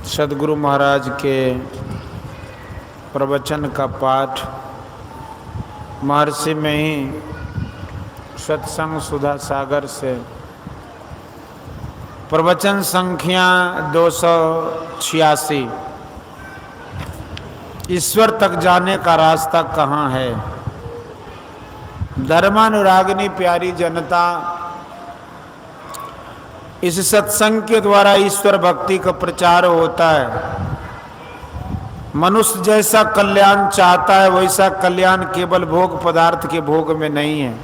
सद्गुरु महाराज के प्रवचन का पाठ महर्षि में ही सत्संग सुधा सागर से प्रवचन संख्या 286। ईश्वर तक जाने का रास्ता कहाँ है। धर्मानुरागिनी प्यारी जनता, इस सत्संग के द्वारा ईश्वर भक्ति का प्रचार होता है। मनुष्य जैसा कल्याण चाहता है वैसा कल्याण केवल भोग पदार्थ के भोग में नहीं है,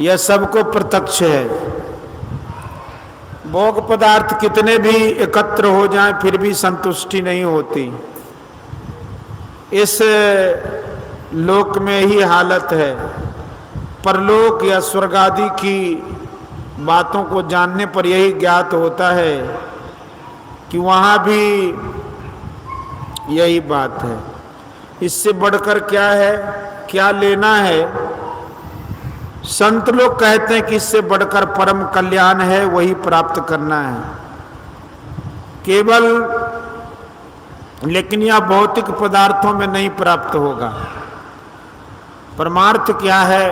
यह सबको प्रत्यक्ष है। भोग पदार्थ कितने भी एकत्र हो जाएं फिर भी संतुष्टि नहीं होती। इस लोक में ही हालत है। परलोक या स्वर्ग आदि की बातों को जानने पर यही ज्ञात होता है कि वहाँ भी यही बात है। इससे बढ़कर क्या है, क्या लेना है। संत लोग कहते हैं कि इससे बढ़कर परम कल्याण है, वही प्राप्त करना है केवल, लेकिन यह भौतिक पदार्थों में नहीं प्राप्त होगा। परमार्थ क्या है।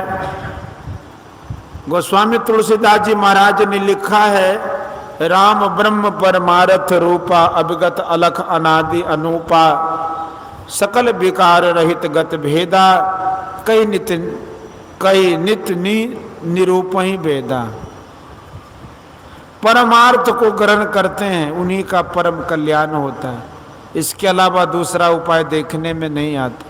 गोस्वामी तुलसीदास जी महाराज ने लिखा है, राम ब्रह्म परमार्थ रूपा, अभिगत अलख अनादि अनूपा, सकल विकार रहित गत भेदा, कई नित्य निरूप ही भेदा। परमार्थ को ग्रहण करते हैं, उन्हीं का परम कल्याण होता है। इसके अलावा दूसरा उपाय देखने में नहीं आता।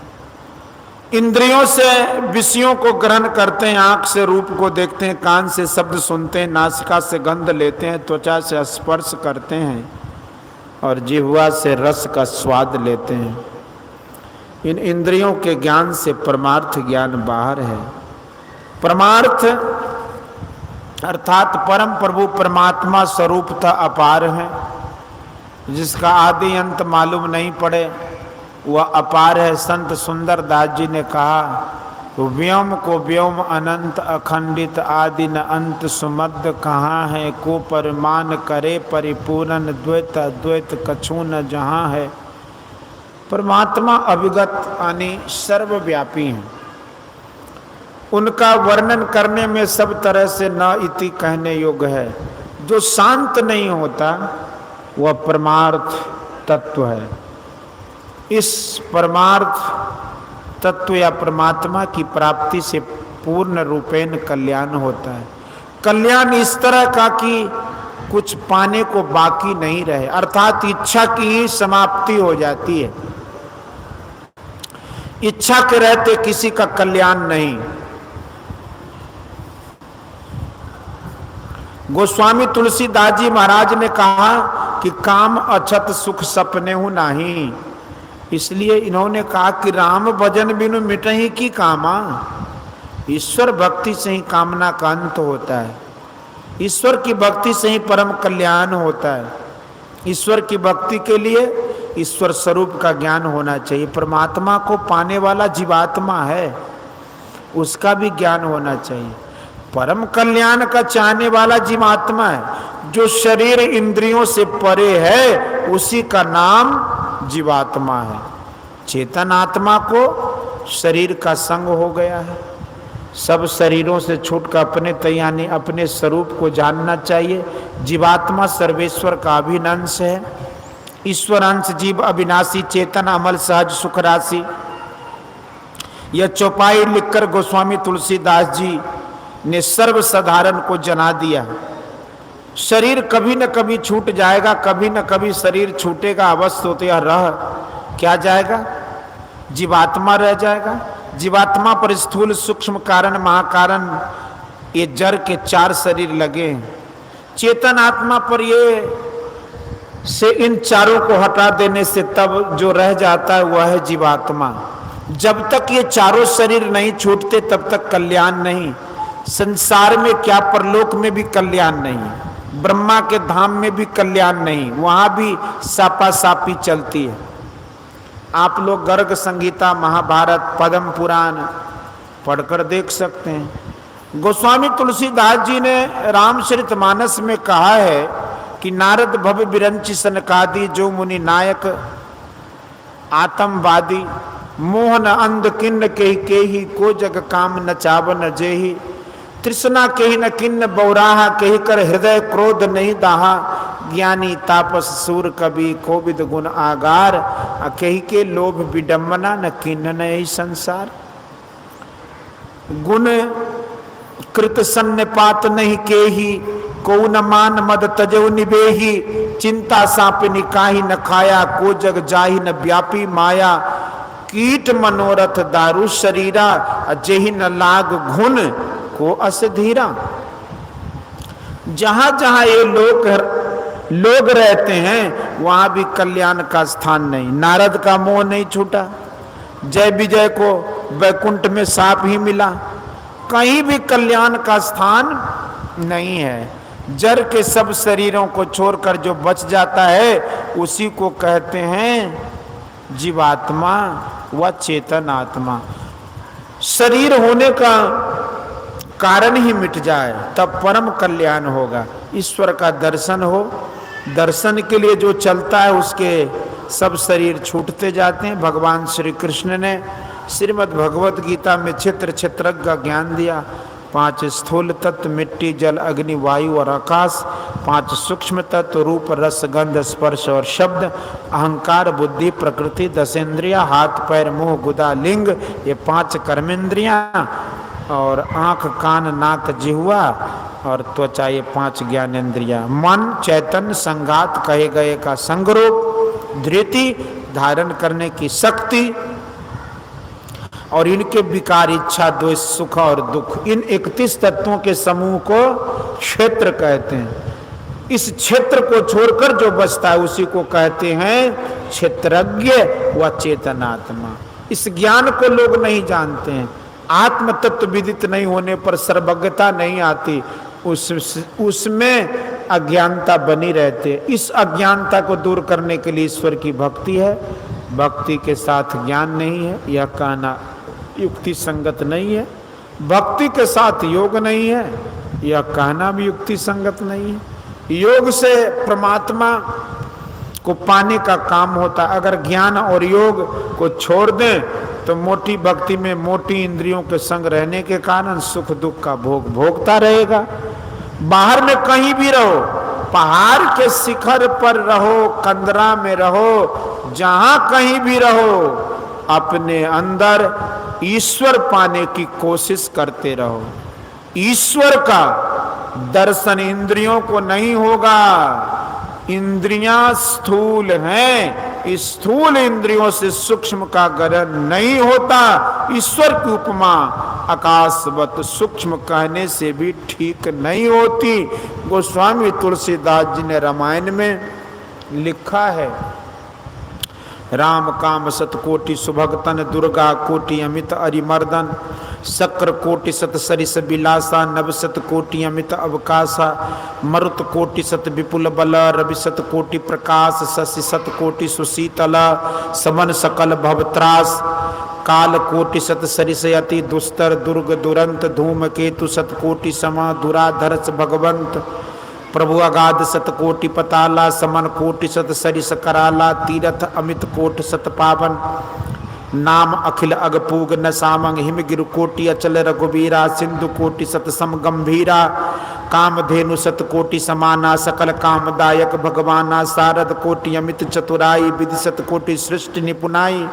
इंद्रियों से विषयों को ग्रहण करते हैं, आंख से रूप को देखते हैं, कान से शब्द सुनते हैं, नासिका से गंध लेते हैं, त्वचा से स्पर्श करते हैं और जिह्वा से रस का स्वाद लेते हैं। इन इंद्रियों के ज्ञान से परमार्थ ज्ञान बाहर है। परमार्थ अर्थात परम प्रभु परमात्मा स्वरूपतः अपार है, जिसका आदि अंत मालूम नहीं पड़े वह अपार है। संत सुंदर दास जी ने कहा, व्योम को व्योम अनंत अखंडित, आदि न अंत सुमद्ध कहाँ है। को परिमान करे परिपूर्ण, द्वैत अद्वैत कछु न जहाँ है। परमात्मा अभिगत यानी सर्वव्यापी हैं। उनका वर्णन करने में सब तरह से न इति कहने योग्य है। जो शांत नहीं होता वह परमार्थ तत्व है। इस परमार्थ तत्व या परमात्मा की प्राप्ति से पूर्ण रूपेण कल्याण होता है। कल्याण इस तरह का कि कुछ पाने को बाकी नहीं रहे, अर्थात इच्छा की ही समाप्ति हो जाती है। इच्छा के रहते किसी का कल्याण नहीं। गोस्वामी तुलसीदास जी महाराज ने कहा कि काम अछत सुख सपने हूं नाही, इसलिए इन्होंने कहा कि राम भजन बिनु मिटहि की कामा। ईश्वर भक्ति से ही कामना का अंत होता है। ईश्वर की भक्ति से ही परम कल्याण होता है। ईश्वर की भक्ति के लिए ईश्वर स्वरूप का ज्ञान होना चाहिए। परमात्मा को पाने वाला जीवात्मा है, उसका भी ज्ञान होना चाहिए। परम कल्याण का चाहने वाला जीवात्मा है। जो शरीर इंद्रियों से परे है उसी का नाम जीवात्मा है। चेतन आत्मा को शरीर का संग हो गया है। सब शरीरों से छूटकर अपने तयानी अपने स्वरूप को जानना चाहिए। जीवात्मा सर्वेश्वर का अभिन्न अंश है। ईश्वर अंश जीव अविनाशी चेतन अमल सहज सुख राशि। यह चौपाई लिखकर गोस्वामी तुलसीदास जी ने सर्वसाधारण को जना दिया। शरीर कभी न कभी छूट जाएगा, कभी न कभी शरीर छूटेगा, अवश्य होते रह क्या जाएगा, जीवात्मा रह जाएगा। जीवात्मा पर स्थूल सूक्ष्म कारण महाकारण ये जड़ के 4 शरीर लगे हैं। चेतन आत्मा पर ये से इन चारों को हटा देने से तब जो रह जाता है वह है जीवात्मा। जब तक ये चारों शरीर नहीं छूटते तब तक कल्याण नहीं। संसार में क्या परलोक में भी कल्याण नहीं, ब्रह्मा के धाम में भी कल्याण नहीं, वहां भी सापासापी चलती है। आप लोग गर्ग संगीता महाभारत पद्म पुराण पढ़कर देख सकते हैं। गोस्वामी तुलसीदास जी ने रामचरितमानस में कहा है कि नारद भव बिरंची सनकादि जो मुनि नायक आतमवादी मोहन अंध किन्न के ही को जग काम न चावन जेही तृष्णा केहि न किन्न बौराहा केहि कर हृदय क्रोध नहीं दाहा ज्ञानी तापस सूर कवि कोविद गुण आगार केहि के लोभ विडम्बना न किन्न नहीं संसार गुण कृत सन्निपात नहीं केहि को न मान मद तजो निबेही चिंता सापिनी काहि न खाया को जग जाहि न व्यापी माया कीट मनोरथ दारु शरीरा जेहि न लाग घुन को असधीरा। जहां जहां ये लोग रहते हैं वहां भी कल्याण का स्थान नहीं। नारद का मोह नहीं छूटा, जय विजय को वैकुंठ में साप ही मिला, कहीं भी कल्याण का स्थान नहीं है। जर के सब शरीरों को छोड़कर जो बच जाता है उसी को कहते हैं जीवात्मा व चेतन आत्मा। शरीर होने का कारण ही मिट जाए तब परम कल्याण होगा। ईश्वर का दर्शन हो, दर्शन के लिए जो चलता है उसके सब शरीर छूटते जाते हैं। भगवान श्री कृष्ण ने श्रीमद् भगवत गीता में क्षेत्र क्षेत्रज्ञ का ज्ञान दिया। 5 स्थूल तत्व मिट्टी जल अग्नि वायु और आकाश, 5 सूक्ष्म तत्व रूप रस गंध स्पर्श और शब्द, अहंकार बुद्धि प्रकृति 10 इंद्रिया, हाथ पैर मुंह गुदा लिंग, ये 5 कर्मेंद्रियां, और आंख कान नाक जिह्वा और त्वचा, ये 5 ज्ञानेंद्रिया। मन चैतन्य संगात कहे गए का संगरूप, धृति धारण करने की शक्ति, और इनके विकार इच्छा द्वेष सुख और दुख, इन 31 तत्वों के समूह को क्षेत्र कहते हैं। इस क्षेत्र को छोड़कर जो बचता है उसी को कहते हैं क्षेत्रज्ञ व चेतनात्मा। इस ज्ञान को लोग नहीं जानते हैं। आत्म तत्व विदित नहीं होने पर सर्वज्ञता नहीं आती, उसमें अज्ञानता बनी रहती है। इस अज्ञानता को दूर करने के लिए ईश्वर की भक्ति है। भक्ति के साथ ज्ञान नहीं है, यह कहना युक्ति संगत नहीं है। भक्ति के साथ योग नहीं है, यह कहना भी युक्ति संगत नहीं है। योग से परमात्मा को पाने का काम होता। अगर ज्ञान और योग को छोड़ दें तो मोटी भक्ति में मोटी इंद्रियों के संग रहने के कारण सुख दुख का भोग भोगता रहेगा। बाहर में कहीं भी रहो, पहाड़ के शिखर पर रहो, कंदरा में रहो, जहां कहीं भी रहो, अपने अंदर ईश्वर पाने की कोशिश करते रहो। ईश्वर का दर्शन इंद्रियों को नहीं होगा। इंद्रियां स्थूल हैं, इस स्थूल इंद्रियों से सूक्ष्म का ग्रहण नहीं होता। ईश्वर की उपमा आकाशवत सूक्ष्म कहने से भी ठीक नहीं होती। गोस्वामी तुलसीदास जी ने रामायण में लिखा है, राम काम सतकोटि सुभगतन, दुर्गा कोटि अमित अरिमर्दन, शक्र कोटि सत सरिस बिलासा, नव सत कोटि अमित अवकाशा, मरुत कोटि सत विपुल बल, रवि सत कोटि प्रकाश, शशि सत कोटि सुशीतल, समन सकल भवत्रास, काल कोटि सत सरिस अति दुस्तर, दुर्ग दुरंत, धूम केतु सत कोटि समा, दुराधर्ष भगवंत, प्रभु अगाध सत कोटि पताला, समन कोटि सत सरिस कराला, तीरथ अमित कोट सत पावन, नाम अखिल अगपूग न सामंग, हिम गिरु कोटि अचल रघुबीरा, सिंधु कोटि सत सम गंभीरा, कामधेनु सत कोटि समाना, सकल कामदायक भगवाना, सारद कोटि अमित चतुराई, विधि सत कोटि सृष्टि निपुनाई,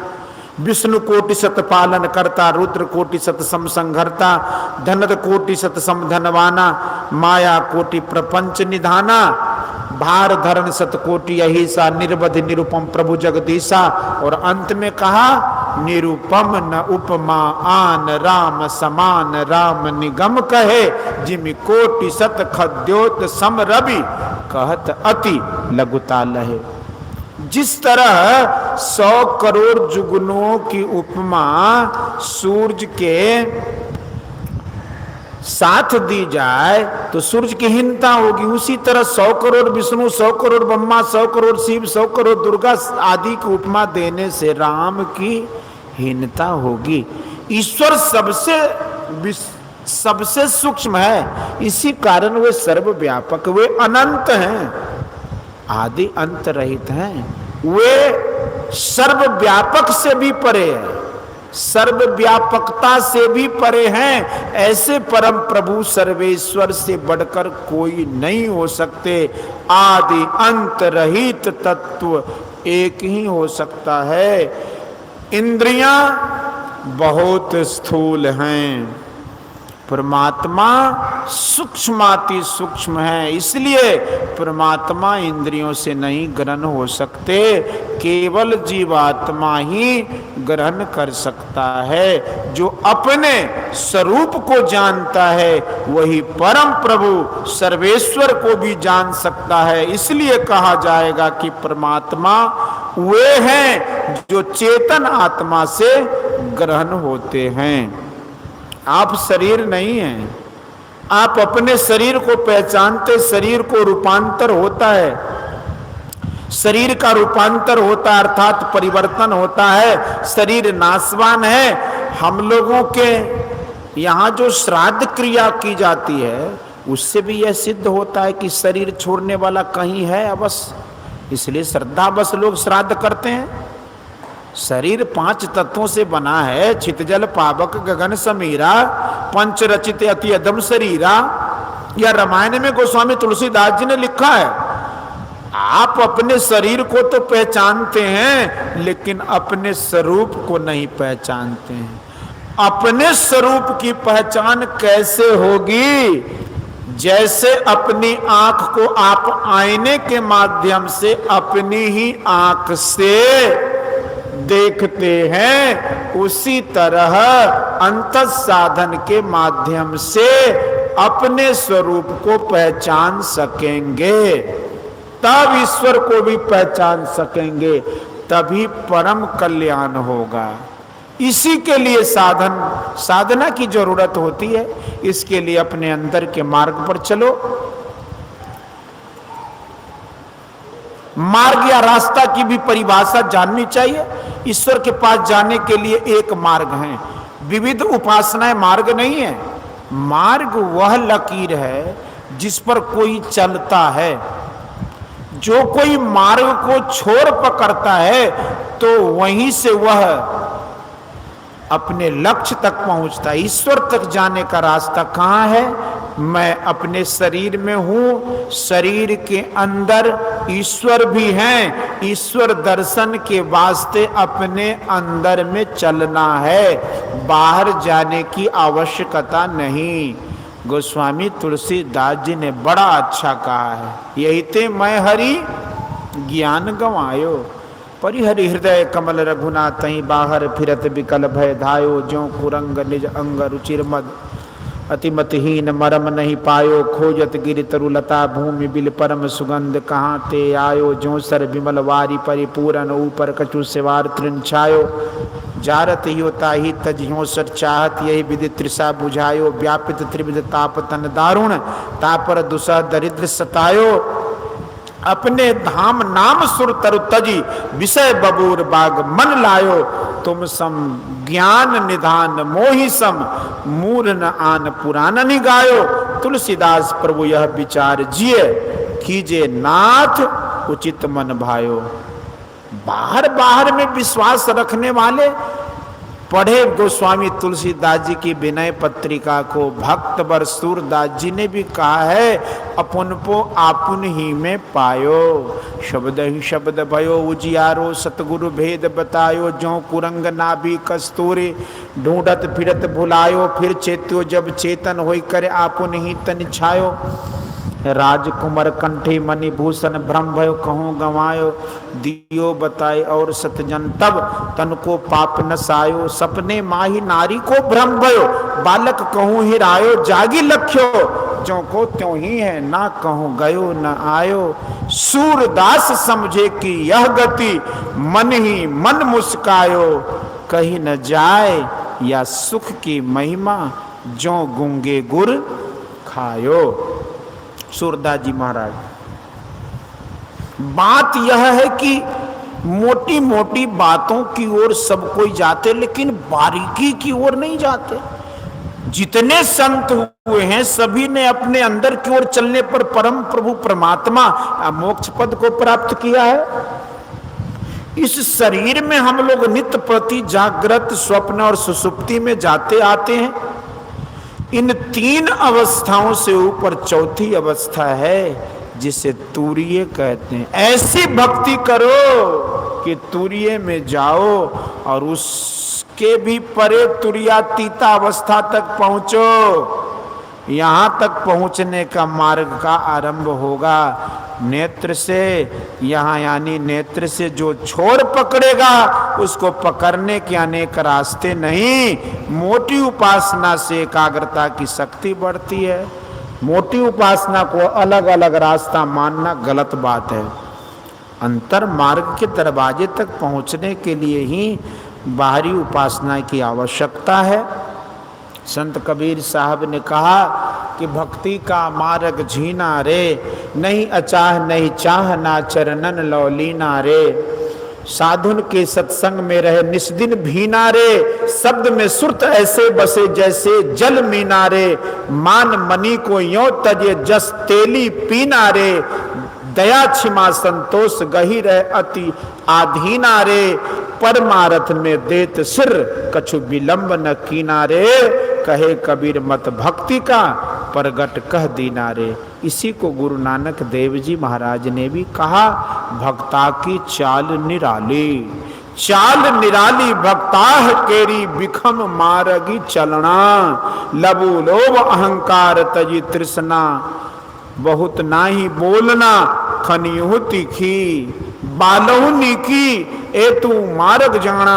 विष्णु कोटि सत पालन करता, रुद्र कोटि सत सम संघरता, धनद कोटि सत सम धनवाना, माया कोटि प्रपंच निधाना, भार धरण सत कोटि अहिसा, निर्वधि निरुपम प्रभु जगदीशा। और अंत में कहा, निरुपम न उपमा आन राम समान, राम निगम कहे, जिमि कोटि सत खद्योत सम रवि, कहत अति लघुता लहे। जिस तरह 100 करोड़ जुगनों की उपमा सूरज के साथ दी जाए तो सूरज की हीनता होगी, उसी तरह 100 करोड़ विष्णु, 100 करोड़ ब्रह्मा, 100 करोड़ शिव, 100 करोड़ दुर्गा आदि की उपमा देने से राम की हीनता होगी। ईश्वर सबसे सूक्ष्म है, इसी कारण वे सर्वव्यापक, वे अनंत हैं। आदि अंत रहित हैं, वे सर्वव्यापक से भी परे है, सर्वव्यापकता से भी परे हैं। ऐसे परम प्रभु सर्वेश्वर से बढ़कर कोई नहीं हो सकते। आदि अंत रहित तत्व एक ही हो सकता है। इंद्रियां बहुत स्थूल हैं, परमात्मा सूक्ष्माति सूक्ष्म है, इसलिए परमात्मा इंद्रियों से नहीं ग्रहण हो सकते, केवल जीवात्मा ही ग्रहण कर सकता है। जो अपने स्वरूप को जानता है वही परम प्रभु सर्वेश्वर को भी जान सकता है। इसलिए कहा जाएगा कि परमात्मा वे हैं जो चेतन आत्मा से ग्रहण होते हैं। आप शरीर नहीं हैं, आप अपने शरीर को पहचानते, शरीर को रूपांतर होता है, शरीर का रूपांतर होता है अर्थात परिवर्तन होता है, शरीर नाशवान है। हम लोगों के यहाँ जो श्राद्ध क्रिया की जाती है उससे भी यह सिद्ध होता है कि शरीर छोड़ने वाला कहीं है अवश्य, इसलिए श्रद्धा बस लोग श्राद्ध करते हैं। शरीर 5 तत्वों से बना है, छितजल पावक गगन समीरा, पंच रचित अति अदम शरीरा। यह रामायण में गोस्वामी तुलसीदास जी ने लिखा है। आप अपने शरीर को तो पहचानते हैं लेकिन अपने स्वरूप को नहीं पहचानते हैं। अपने स्वरूप की पहचान कैसे होगी? जैसे अपनी आंख को आप आईने के माध्यम से अपनी ही आंख से देखते हैं, उसी तरह अंतः साधन के माध्यम से अपने स्वरूप को पहचान सकेंगे, तब ईश्वर को भी पहचान सकेंगे, तभी परम कल्याण होगा। इसी के लिए साधना की जरूरत होती है। इसके लिए अपने अंदर के मार्ग पर चलो। मार्ग या रास्ता की भी परिभाषा जाननी चाहिए। ईश्वर के पास जाने के लिए एक मार्ग है, विविध उपासनाएं मार्ग नहीं है। मार्ग वह लकीर है जिस पर कोई चलता है। जो कोई मार्ग को छोड़ पकड़ता है तो वहीं से वह अपने लक्ष्य तक पहुंचता है। ईश्वर तक जाने का रास्ता कहाँ है? मैं अपने शरीर में हूं, शरीर के अंदर ईश्वर भी हैं। ईश्वर दर्शन के वास्ते अपने अंदर में चलना है, बाहर जाने की आवश्यकता नहीं। गोस्वामी तुलसीदास जी ने बड़ा अच्छा कहा है, यही ते मैं हरि ज्ञान गवायो, परिहरि हृदय कमल रघुनाथहि, बाहर फिरत विकल भय धायो, ज्यों कुरंग निज अंग रुचिर मद, अतिमतहीन मरम नहीं पायो, खोजत गिरि तरुलता भूमि बिल परम सुगंध, कहाँ ते आयो, ज्यों सर विमल वारी परिपूरन, ऊपर कछु सिवार तृण छायो, जारत योता ही तज्यों सर चाहत, यही विधि त्रिषा बुझायो, व्यापित त्रिविध ताप तन दारुण, तापर दुसह दरिद्र सतायो, अपने धाम नाम सुर तरु तजी, विषय बबूर बाग मन लायो, तुम सम ज्ञान निधान मोहि सम, मूर न आन पुराण निगायो। तुलसीदास प्रभु यह विचार जिए, कीजे नाथ उचित मन भायो। बाहर बाहर में विश्वास रखने वाले पढ़े गोस्वामी तुलसीदास जी की विनय पत्रिका को। भक्त वर सूरदास जी ने भी कहा है, अपन को आपुन ही में पायो, शब्द ही शब्द भयो उजियारो, सतगुरु भेद बतायो, जो कुरंग नाभि कस्तूरी, ढूंढत फिरत भुलायो, फिर चेत्यो जब चेतन होई करे आपुन ही तन छायो, राजकुमार कंठे मणिभूषण भ्रम भयो कहूँ गंवायो, दियो बताए और सतजन तब तन को पाप नसायो, सपने माही नारी को भ्रम भयो, बालक कहूँ हिरायो, जागी लख्यो जो को त्यों ही है, ना कहूँ गयो न आयो। सूरदास समझे कि यह गति मन ही मन मुस्कायो, कहीं न जाए या सुख की महिमा, जो गूंगे गुर खायो। सूरदास जी महाराज, बात यह है कि मोटी मोटी बातों की ओर सब कोई जाते लेकिन बारीकी की ओर नहीं जाते। जितने संत हुए हैं सभी ने अपने अंदर की ओर चलने पर परम प्रभु परमात्मा मोक्ष पद को प्राप्त किया है। इस शरीर में हम लोग नित्य प्रति जागृत, स्वप्न और सुसुप्ति में जाते आते हैं। इन तीन अवस्थाओं से ऊपर चौथी अवस्था है जिसे तुरीय कहते हैं। ऐसी भक्ति करो कि तुरीय में जाओ और उसके भी परे तुरीयातीता अवस्था तक पहुंचो। यहां तक पहुंचने का मार्ग का आरंभ होगा नेत्र से। यहाँ यानी नेत्र से जो छोर पकड़ेगा उसको पकड़ने के अनेक रास्ते नहीं, मोटी उपासना से एकाग्रता की शक्ति बढ़ती है। मोटी उपासना को अलग अलग रास्ता मानना गलत बात है। अंतर मार्ग के दरवाजे तक पहुंचने के लिए ही बाहरी उपासना की आवश्यकता है। संत कबीर साहब ने कहा कि भक्ति का मार्ग झीना रे, नहीं अचाह नहीं चाह ना चरणन लौलीना रे। साधुन के सत्संग में रहे निस्दिन भीना रे, शब्द में सुरत ऐसे बसे जैसे जल मीना रे। मान मनी को यों तजे जस तेली पीना रे, दया क्षमा संतोष गही रहे अति आधीना रे। परमारथ में देत सिर कछु विलंब न कीना रे, कहे कबीर मत भक्ति का प्रगट कह दीना रे। इसी को गुरु नानक देव जी महाराज ने भी कहा, भक्ता की चाल निराली, चाल निराली भक्ताह केरी बिखम मारगी चलना। लबु लोभ अहंकार तजी तृष्णा, बहुत नाही बोलना खनियु तीखी। बालहु नीकी ए तू मार्ग जाना,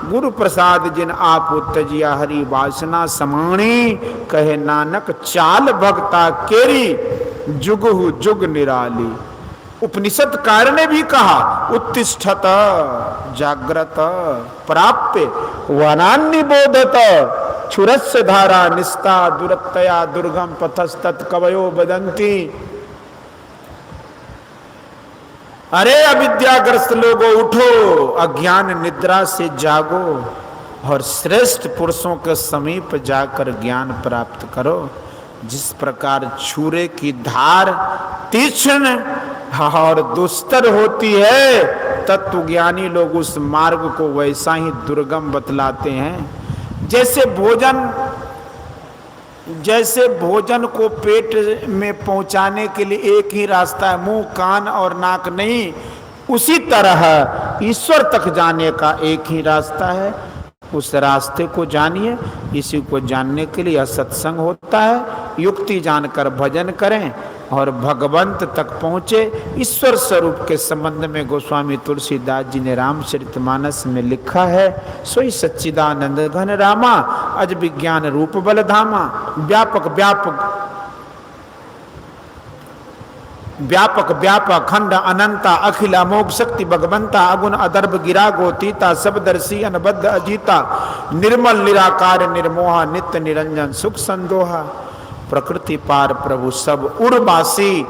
गुरु प्रसाद जिन आप तजिया हरि वासना समाणी। कहे नानक चाल भक्ता केरी जुगहु जुग निराली। उपनिषद कार ने भी कहा, उत्तिष्ठत जाग्रत प्राप्य वनान्य बोधत, क्षुरस्य धारा निस्ता दुरत्तया दुर्गम पथस्तत् कवयो बदंती। अरे अविद्याग्रस्त लोगों उठो, अज्ञान निद्रा से जागो और श्रेष्ठ पुरुषों के समीप जाकर ज्ञान प्राप्त करो। जिस प्रकार छुरे की धार तीक्ष्ण और दुस्तर होती है, तत्वज्ञानी लोग उस मार्ग को वैसा ही दुर्गम बतलाते हैं। जैसे भोजन को पेट में पहुंचाने के लिए एक ही रास्ता है, मुंह कान और नाक नहीं, उसी तरह ईश्वर तक जाने का एक ही रास्ता है। उस रास्ते को जानिए। इसी को जानने के लिए सत्संग होता है। युक्ति जानकर भजन करें और भगवंत तक पहुँचे। ईश्वर स्वरूप के संबंध में गोस्वामी तुलसीदास जी ने रामचरितमानस में लिखा है, सोई सच्चिदानंद घन रामा, अज विज्ञान रूप बल धामा। व्यापक व्यापक व्यापक व्यापक खंड अनंता अखिल अमोघ शक्ति भगवंता, अगुण अदर्भ गिरा गोतीता, सबदर्शी अनबद्ध अजीता, निर्मल निराकार निर्मोहा, नित्य निरंजन सुख संदोहा। प्रकृति पार प्रभु सब उर्वासी,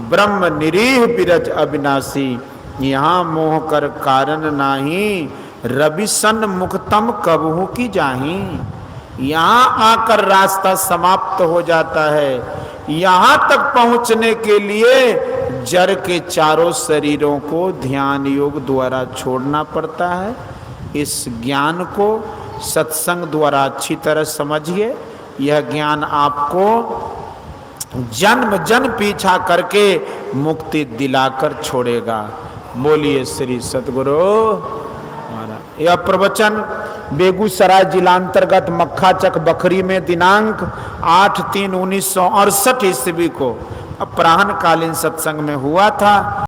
ब्रह्म निरीह बिरज अविनाशी। यहाँ मोह कर कारण नाही, रवि सन मुक्तम कबहू की जाही। यहाँ आकर रास्ता समाप्त हो जाता है। यहाँ तक पहुँचने के लिए जड़ के चारों शरीरों को ध्यान योग द्वारा छोड़ना पड़ता है। इस ज्ञान को सत्संग द्वारा अच्छी तरह समझिए। यह ज्ञान आपको जन्म जन्म पीछा करके मुक्ति दिलाकर छोड़ेगा। बोलिए श्री सतगुरु महाराज। यह प्रवचन बेगूसराय जिलांतर्गत मक्खाचक बखरी में दिनांक 8/3/1968 ईस्वी को अपराह्न कालीन सत्संग में हुआ था।